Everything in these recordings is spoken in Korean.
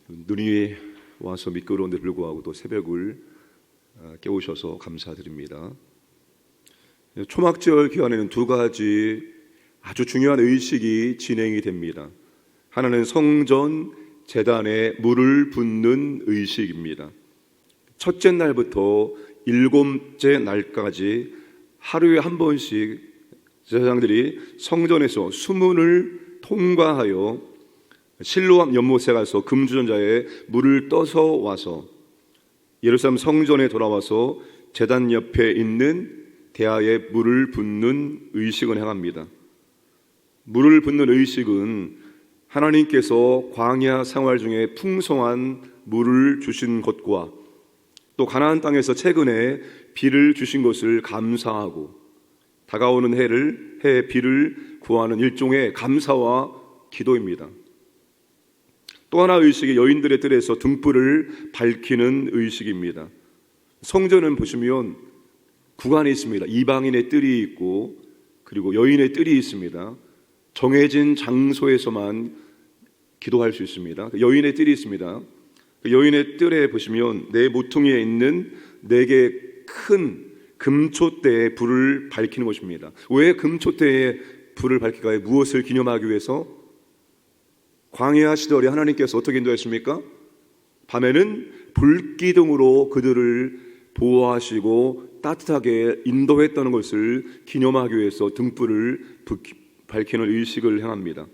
눈이 와서 미끄러운데 불구하고 또 새벽을 깨우셔서 감사드립니다. 초막절 기간에는 두 가지 아주 중요한 의식이 진행이 됩니다. 하나는 성전 제단에 물을 붓는 의식입니다. 첫째 날부터 일곱째 날까지 하루에 한 번씩 제사장들이 성전에서 수문을 통과하여 실로암 연못에 가서 금주전자에 물을 떠서 와서 예루살렘 성전에 돌아와서 제단 옆에 있는 대야에 물을 붓는 의식을 행합니다. 물을 붓는 의식은 하나님께서 광야 생활 중에 풍성한 물을 주신 것과 또 가나안 땅에서 최근에 비를 주신 것을 감사하고 다가오는 해에 비를 구하는 일종의 감사와 기도입니다. 또 하나 의식이 여인들의 뜰에서 등불을 밝히는 의식입니다. 성전은 보시면 구간이 있습니다. 이방인의 뜰이 있고 그리고 여인의 뜰이 있습니다. 정해진 장소에서만 기도할 수 있습니다. 여인의 뜰이 있습니다. 여인의 뜰에 보시면 네 모퉁이에 있는 4개의 큰 금초대에 불을 밝히는 것입니다. 왜 금초대에 불을 밝힐까요? 무엇을 기념하기 위해서? 광야 시절에 하나님께서 어떻게 인도했습니까? 밤에는 불기둥으로 그들을 보호하시고 따뜻하게 인도했다는 것을 기념하기 위해서 등불을 밝히는 의식을 행합니다.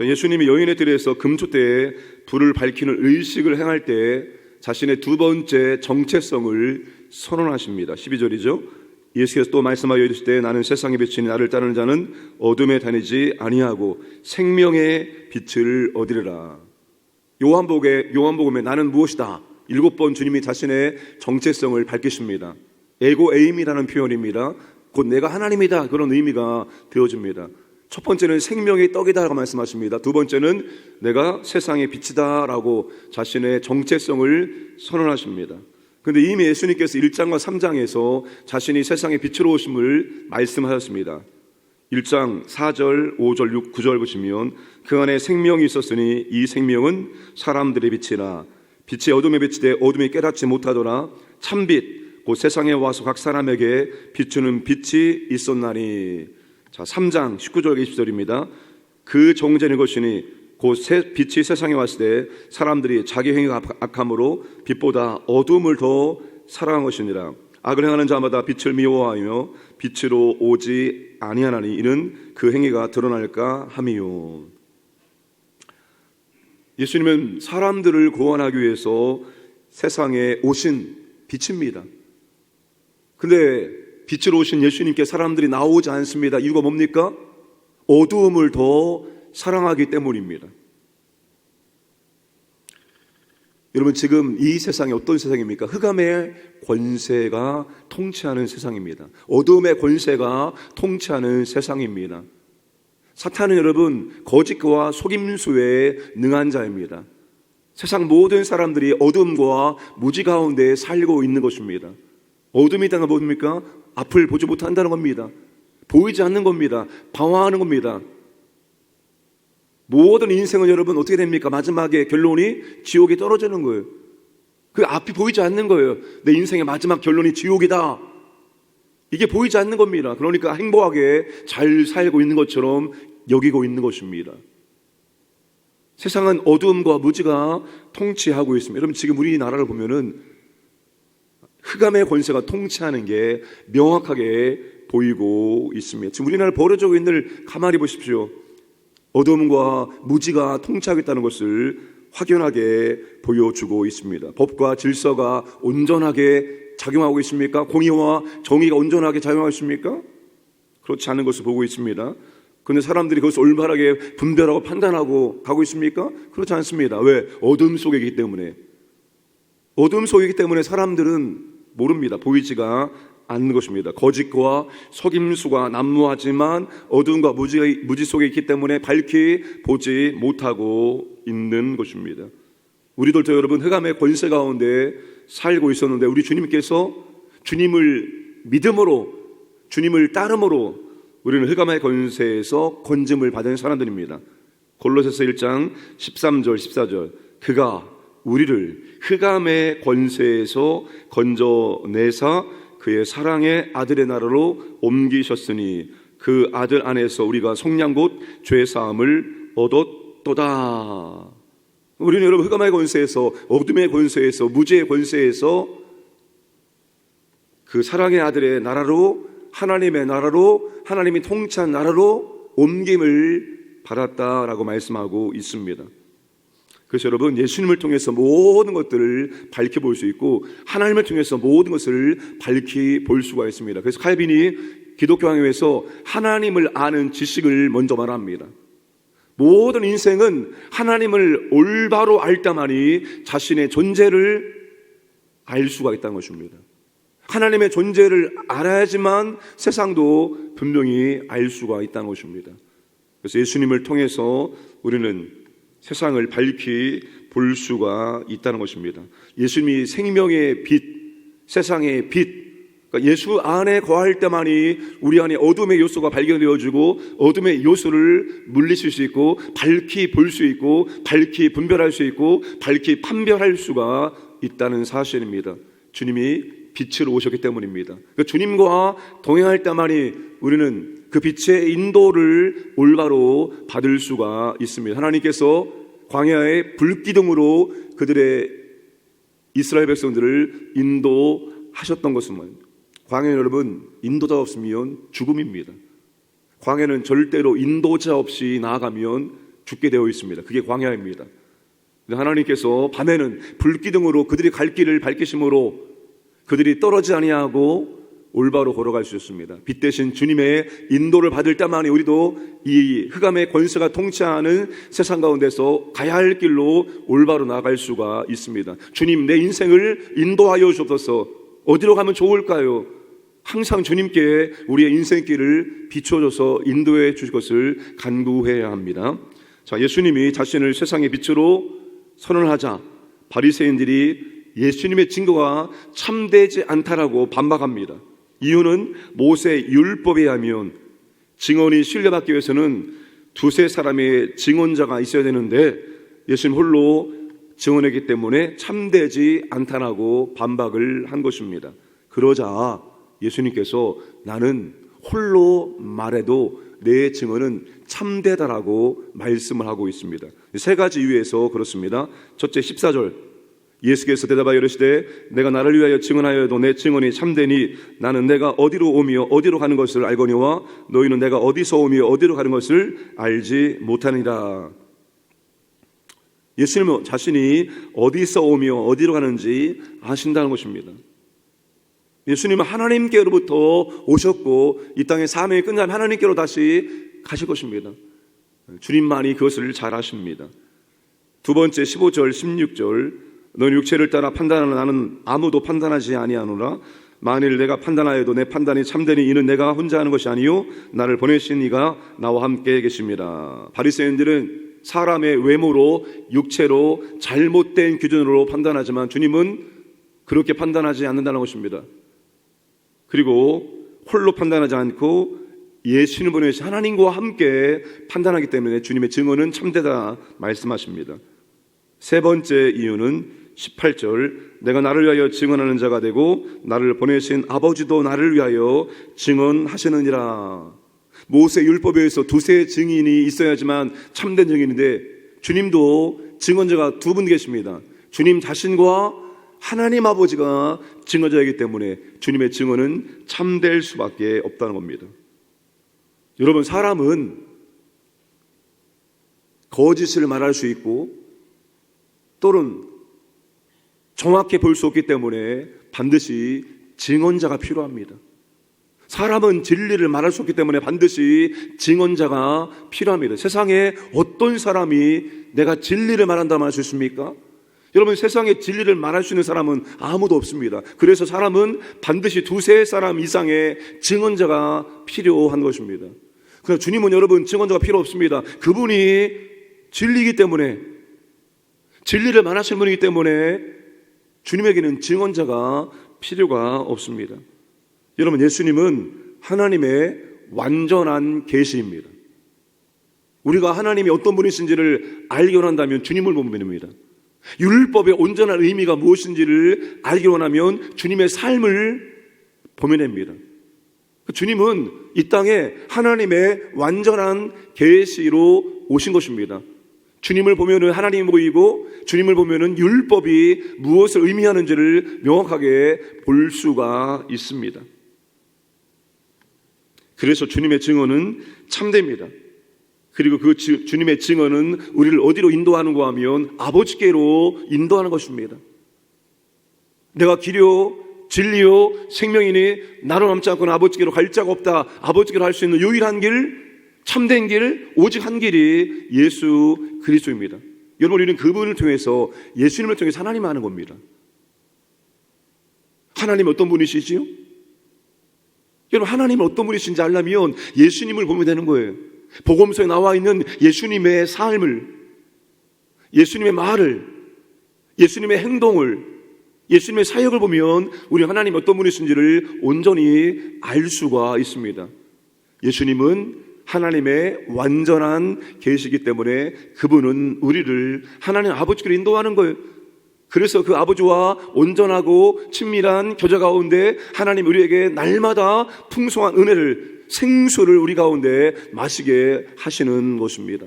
예수님이 여인의 뜰에서 금초대에 불을 밝히는 의식을 행할 때 자신의 두 번째 정체성을 선언하십니다. 12절이죠. 예수께서 또 말씀하여 이르시되 나는 세상의 빛이니 나를 따르는 자는 어둠에 다니지 아니하고 생명의 빛을 얻으리라. 요한복음에 나는 무엇이다 7번 주님이 자신의 정체성을 밝히십니다. 에고 에임이라는 표현입니다. 곧 내가 하나님이다, 그런 의미가 되어집니다. 첫 번째는 생명의 떡이다라고 말씀하십니다. 두 번째는 내가 세상의 빛이다 라고 자신의 정체성을 선언하십니다. 그런데 이미 예수님께서 1장과 3장에서 자신이 세상의 빛으로 오심을 말씀하셨습니다. 1장 4절, 5절, 6, 9절 보시면 그 안에 생명이 있었으니 이 생명은 사람들의 빛이라. 빛이 어둠에 비치되 어둠이 깨닫지 못하더라. 참빛 곧 세상에 와서 각 사람에게 비추는 빛이 있었나니. 자, 3장 19절 20절입니다. 그 정죄는 것이니 곧 빛이 세상에 왔을 때 사람들이 자기 행위가 악함으로 빛보다 어둠을 더 사랑한 것이니라. 악을 행하는 자마다 빛을 미워하며 빛으로 오지 아니하나니 이는 그 행위가 드러날까 함이요. 예수님은 사람들을 구원하기 위해서 세상에 오신 빛입니다. 근데 빛으로 오신 예수님께 사람들이 나오지 않습니다. 이유가 뭡니까? 어두움을 더 사랑하기 때문입니다. 여러분, 지금 이 세상이 어떤 세상입니까? 흑암의 권세가 통치하는 세상입니다. 어둠의 권세가 통치하는 세상입니다. 사탄은 여러분 거짓과 속임수에 능한 자입니다. 세상 모든 사람들이 어둠과 무지 가운데 살고 있는 것입니다. 어둠이 있다는 건 뭡니까? 앞을 보지 못한다는 겁니다. 보이지 않는 겁니다. 방황하는 겁니다. 모든 인생은 여러분 어떻게 됩니까? 마지막에 결론이 지옥에 떨어지는 거예요. 그 앞이 보이지 않는 거예요. 내 인생의 마지막 결론이 지옥이다. 이게 보이지 않는 겁니다. 그러니까 행복하게 잘 살고 있는 것처럼 여기고 있는 것입니다. 세상은 어두움과 무지가 통치하고 있습니다. 여러분, 지금 우리나라를 보면은 흑암의 권세가 통치하는 게 명확하게 보이고 있습니다. 지금 우리나라 벌어지고 있는 일 가만히 보십시오. 어둠과 무지가 통치하겠다는 것을 확연하게 보여주고 있습니다. 법과 질서가 온전하게 작용하고 있습니까? 공의와 정의가 온전하게 작용하고 있습니까? 그렇지 않은 것을 보고 있습니다. 그런데 사람들이 그것을 올바르게 분별하고 판단하고 가고 있습니까? 그렇지 않습니다. 왜? 어둠 속이기 때문에. 어둠 속이기 때문에 사람들은 모릅니다. 보이지가 않는 것입니다. 거짓과 속임수가 난무하지만 어둠과 무지 속에 있기 때문에 밝히 보지 못하고 있는 것입니다. 우리들도 여러분 흑암의 권세 가운데 살고 있었는데 우리 주님께서 주님을 믿음으로, 주님을 따름으로 우리는 흑암의 권세에서 건짐을 받은 사람들입니다. 골로새서 1장 13절 14절 그가 우리를 흑암의 권세에서 건져내사 그의 사랑의 아들의 나라로 옮기셨으니 그 아들 안에서 우리가 속량 곧 죄사함을 얻었도다. 우리는 여러분 흑암의 권세에서, 어둠의 권세에서, 무죄의 권세에서 그 사랑의 아들의 나라로, 하나님의 나라로, 하나님이 통치한 나라로 옮김을 받았다라고 말씀하고 있습니다. 그래서 여러분, 예수님을 통해서 모든 것들을 밝혀볼 수 있고 하나님을 통해서 모든 것을 밝혀볼 수가 있습니다. 그래서 칼빈이 기독교 강요에서 하나님을 아는 지식을 먼저 말합니다. 모든 인생은 하나님을 올바로 알 때만이 자신의 존재를 알 수가 있다는 것입니다. 하나님의 존재를 알아야지만 세상도 분명히 알 수가 있다는 것입니다. 그래서 예수님을 통해서 우리는 세상을 밝히 볼 수가 있다는 것입니다. 예수님이 생명의 빛, 세상의 빛, 그러니까 예수 안에 거할 때만이 우리 안에 어둠의 요소가 발견되어지고 어둠의 요소를 물리칠 수 있고 밝히 볼 수 있고 밝히 분별할 수 있고 밝히 판별할 수가 있다는 사실입니다. 주님이 빛으로 오셨기 때문입니다. 그러니까 주님과 동행할 때만이 우리는 그 빛의 인도를 올바로 받을 수가 있습니다. 하나님께서 광야의 불기둥으로 그들의 이스라엘 백성들을 인도하셨던 것은 광야 여러분, 인도자 없으면 죽음입니다. 광야는 절대로 인도자 없이 나아가면 죽게 되어 있습니다. 그게 광야입니다. 하나님께서 밤에는 불기둥으로 그들이 갈 길을 밝히심으로 그들이 떨어지지 아니하고 올바로 걸어갈 수 있습니다. 빛 대신 주님의 인도를 받을 때만이 우리도 이 흑암의 권세가 통치하는 세상 가운데서 가야 할 길로 올바로 나아갈 수가 있습니다. 주님, 내 인생을 인도하여 주옵소서. 어디로 가면 좋을까요? 항상 주님께 우리의 인생길을 비춰줘서 인도해 주실 것을 간구해야 합니다. 자, 예수님이 자신을 세상의 빛으로 선언하자 바리새인들이 예수님의 증거가 참되지 않다라고 반박합니다. 이유는 모세 율법에 의하면 증언이 신뢰받기 위해서는 두세 사람의 증언자가 있어야 되는데 예수님 홀로 증언했기 때문에 참되지 않다라고 반박을 한 것입니다. 그러자 예수님께서 나는 홀로 말해도 내 증언은 참되다라고 말씀을 하고 있습니다. 세 가지 이유에서 그렇습니다. 첫째, 14절 예수께서 대답하여 이르시되 내가 나를 위하여 증언하여도 내 증언이 참되니 나는 내가 어디로 오며 어디로 가는 것을 알거니와 너희는 내가 어디서 오며 어디로 가는 것을 알지 못하니라. 예수님은 자신이 어디서 오며 어디로 가는지 아신다는 것입니다. 예수님은 하나님께로부터 오셨고 이 땅의 사명이 끝나면 하나님께로 다시 가실 것입니다. 주님만이 그것을 잘 아십니다. 두 번째, 15절 16절 너는 육체를 따라 판단하는 나는 아무도 판단하지 아니하노라. 만일 내가 판단하여도 내 판단이 참되니 이는 내가 혼자 하는 것이 아니요 나를 보내신 이가 나와 함께 계십니다. 바리새인들은 사람의 외모로 육체로 잘못된 기준으로 판단하지만 주님은 그렇게 판단하지 않는다는 것입니다. 그리고 홀로 판단하지 않고 예수님 보내신 하나님과 함께 판단하기 때문에 주님의 증언은 참되다 말씀하십니다. 세 번째 이유는 18절 내가 나를 위하여 증언하는 자가 되고 나를 보내신 아버지도 나를 위하여 증언하시느니라. 모세 율법에 의해서 두세 증인이 있어야지만 참된 증인인데 주님도 증언자가 두 분 계십니다. 주님 자신과 하나님 아버지가 증언자이기 때문에 주님의 증언은 참될 수밖에 없다는 겁니다. 여러분, 사람은 거짓을 말할 수 있고 또는 정확히 볼 수 없기 때문에 반드시 증언자가 필요합니다. 사람은 진리를 말할 수 없기 때문에 반드시 증언자가 필요합니다. 세상에 어떤 사람이 내가 진리를 말한다고 할 수 있습니까? 여러분, 세상에 진리를 말할 수 있는 사람은 아무도 없습니다. 그래서 사람은 반드시 두세 사람 이상의 증언자가 필요한 것입니다. 그러나 주님은 여러분 증언자가 필요 없습니다. 그분이 진리이기 때문에, 진리를 말하시는 분이기 때문에 주님에게는 증언자가 필요가 없습니다. 여러분, 예수님은 하나님의 완전한 계시입니다. 우리가 하나님이 어떤 분이신지를 알기 원한다면 주님을 보면 됩니다. 율법의 온전한 의미가 무엇인지를 알기 원하면 주님의 삶을 보면 됩니다. 주님은 이 땅에 하나님의 완전한 계시로 오신 것입니다. 주님을 보면은 하나님이 보이고 주님을 보면은 율법이 무엇을 의미하는지를 명확하게 볼 수가 있습니다. 그래서 주님의 증언은 참됩니다. 그리고 그 주님의 증언은 우리를 어디로 인도하는가 하면 아버지께로 인도하는 것입니다. 내가 길이요 진리요 생명이니 나로 남지 않고는 아버지께로 갈 자가 없다. 아버지께로 할 수 있는 유일한 길, 참된 길, 오직 한 길이 예수 그리스도입니다. 여러분, 우리는 그분을 통해서, 예수님을 통해서 하나님을 아는 겁니다. 하나님 어떤 분이시지요? 여러분, 하나님은 어떤 분이신지 알려면 예수님을 보면 되는 거예요. 복음서에 나와 있는 예수님의 삶을, 예수님의 말을, 예수님의 행동을, 예수님의 사역을 보면 우리 하나님이 어떤 분이신지를 온전히 알 수가 있습니다. 예수님은 하나님의 완전한 계시이기 때문에 그분은 우리를 하나님 아버지께로 인도하는 거예요. 그래서 그 아버지와 온전하고 친밀한 교제 가운데 하나님 우리에게 날마다 풍성한 은혜를, 생수를 우리 가운데 마시게 하시는 것입니다.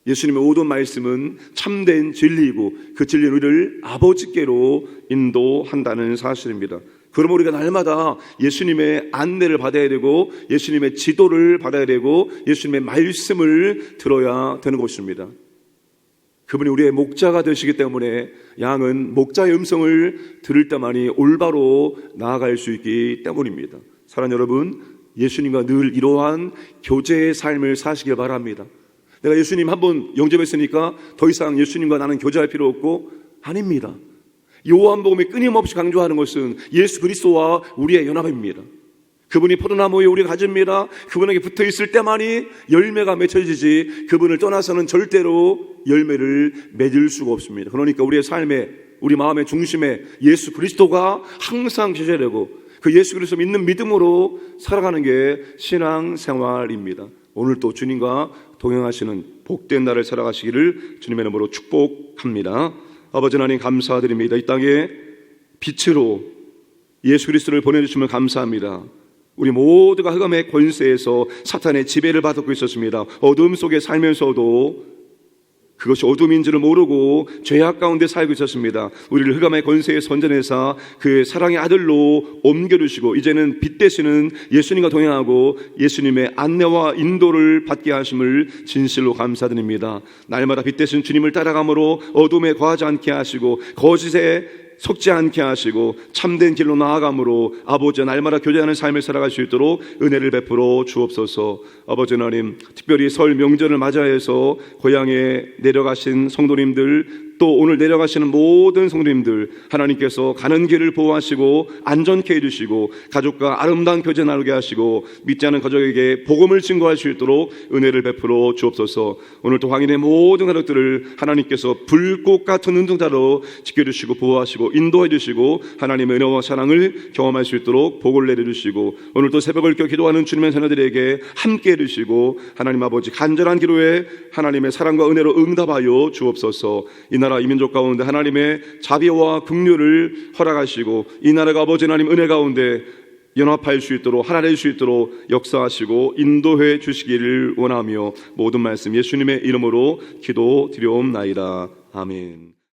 예수님의 모든 말씀은 참된 진리이고 그 진리는 우리를 아버지께로 인도한다는 사실입니다. 그러면 우리가 날마다 예수님의 안내를 받아야 되고 예수님의 지도를 받아야 되고 예수님의 말씀을 들어야 되는 것입니다. 그분이 우리의 목자가 되시기 때문에 양은 목자의 음성을 들을 때만이 올바로 나아갈 수 있기 때문입니다. 사랑하는 여러분, 예수님과 늘 이러한 교제의 삶을 사시길 바랍니다. 내가 예수님 한번 영접했으니까 더 이상 예수님과 나는 교제할 필요 없고, 아닙니다. 요한복음이 끊임없이 강조하는 것은 예수 그리스도와 우리의 연합입니다. 그분이 포도나무에 우리가 가집니다. 그분에게 붙어 있을 때만이 열매가 맺혀지지 그분을 떠나서는 절대로 열매를 맺을 수가 없습니다. 그러니까 우리의 삶에, 우리 마음의 중심에 예수 그리스도가 항상 계셔야 되고 그 예수 그리스도 믿는 믿음으로 살아가는 게 신앙생활입니다. 오늘 또 주님과 동행하시는 복된 날을 살아가시기를 주님의 이름으로 축복합니다. 아버지 하나님 감사드립니다. 이 땅에 빛으로 예수 그리스도를 보내주시면 감사합니다. 우리 모두가 흑암의 권세에서 사탄의 지배를 받고 있었습니다. 어둠 속에 살면서도 그것이 어둠인지를 모르고 죄악 가운데 살고 있었습니다. 우리를 흑암의 권세에 선전해서 그 사랑의 아들로 옮겨주시고 이제는 빛 되시는 예수님과 동행하고 예수님의 안내와 인도를 받게 하심을 진실로 감사드립니다. 날마다 빛 되신 주님을 따라감으로 어둠에 거하지 않게 하시고 거짓에 속지 않게 하시고 참된 길로 나아감으로 아버지 날마다 교제하는 삶을 살아갈 수 있도록 은혜를 베풀어 주옵소서. 아버지 하나님, 특별히 설 명절을 맞이해서 고향에 내려가신 성도님들, 또 오늘 내려가시는 모든 성도님들, 하나님께서 가는 길을 보호하시고 안전케 해주시고 가족과 아름다운 교제 나누게 하시고 믿지 않은 가족에게 복음을 증거할 수 있도록 은혜를 베풀어 주옵소서. 오늘도 황인의 모든 가족들을 하나님께서 불꽃 같은 눈동자로 지켜주시고 보호하시고 인도해 주시고 하나님의 은혜와 사랑을 경험할 수 있도록 복을 내려주시고 오늘도 새벽을 껴 기도하는 주님의 자녀들에게 함께 해주시고 하나님 아버지 간절한 기도에 하나님의 사랑과 은혜로 응답하여 주옵소서. 이 나라 이 민족 가운데 하나님의 자비와 긍휼을 허락하시고 이 나라가 아버지 하나님 은혜 가운데 연합할 수 있도록 하나 될 수 있도록 역사하시고 인도해 주시기를 원하며 모든 말씀 예수님의 이름으로 기도드리옵나이다. 아멘.